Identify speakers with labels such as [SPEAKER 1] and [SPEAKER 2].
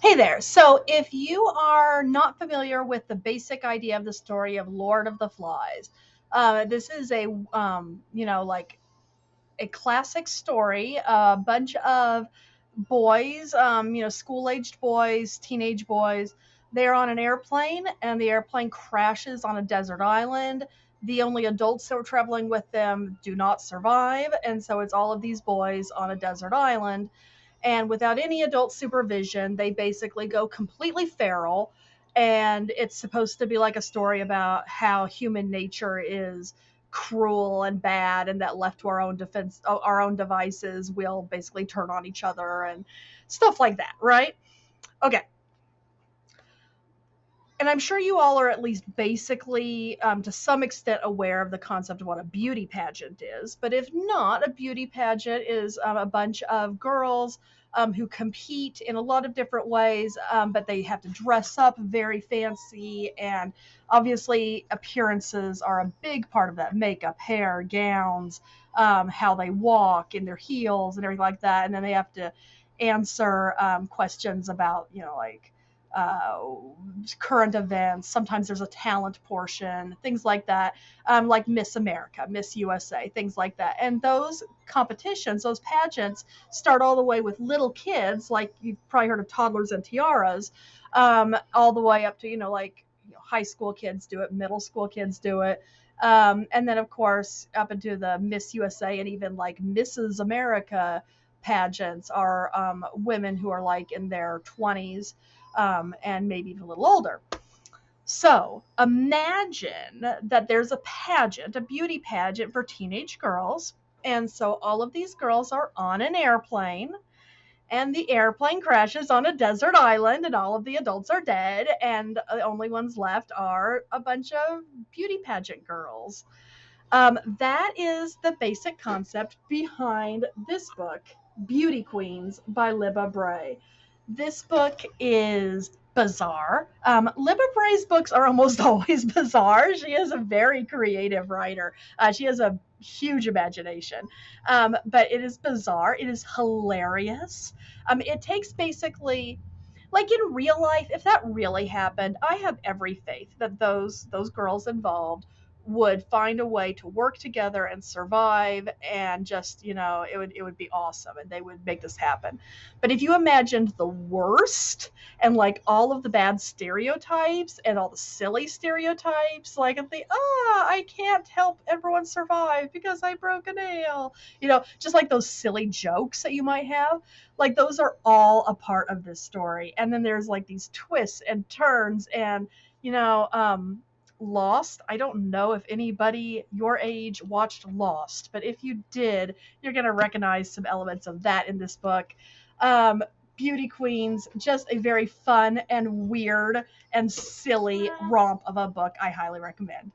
[SPEAKER 1] Hey there. So, if you are not familiar with the basic idea of the story of Lord of the Flies, this is like a classic story. A bunch of boys, school-aged boys, teenage boys. They're on an airplane, and the airplane crashes on a desert island. The only adults that were traveling with them do not survive, and so it's all of these boys on a desert island, and without any adult supervision, they basically go completely feral. And it's supposed to be like a story about how human nature is cruel and bad, and that left to our own defense, our own devices, we'll basically turn on each other and stuff like that, right? Okay. And I'm sure you all are at least basically, to some extent, aware of the concept of what a beauty pageant is. But if not, a beauty pageant is a bunch of girls who compete in a lot of different ways, but they have to dress up very fancy. And obviously, appearances are a big part of that: makeup, hair, gowns, how they walk in their heels, and everything like that. And then they have to answer questions about, uh, current events. Sometimes there's a talent portion, things like that, like Miss America, Miss USA, things like that. And those competitions, those pageants, start all the way with little kids, like you've probably heard of toddlers and tiaras, all the way up to, high school kids do it, middle school kids do it. And then, of course, up into the Miss USA and even like Mrs. America pageants are women who are like in their 20s, and maybe even a little older. So imagine that there's a pageant, a beauty pageant for teenage girls. And so all of these girls are on an airplane, and the airplane crashes on a desert island, and all of the adults are dead. And the only ones left are a bunch of beauty pageant girls. That is the basic concept behind this book, Beauty Queens by Libba Bray. This book is bizarre. Libba Bray's books are almost always bizarre. She is a very creative writer. She has a huge imagination, but it is bizarre. It is hilarious. It takes basically, like in real life, if that really happened, I have every faith that those girls involved would find a way to work together and survive, and just, it would be awesome, and they would make this happen. But if you imagined the worst, and like all of the bad stereotypes and all the silly stereotypes, like the I can't help everyone survive because I broke a nail, just like those silly jokes that you might have, like those are all a part of this story. And then there's like these twists and turns, and you know um Lost. I don't know if anybody your age watched Lost, but if you did, you're going to recognize some elements of that in this book. um Beauty Queens, just a very fun and weird and silly romp of a book. I highly recommend.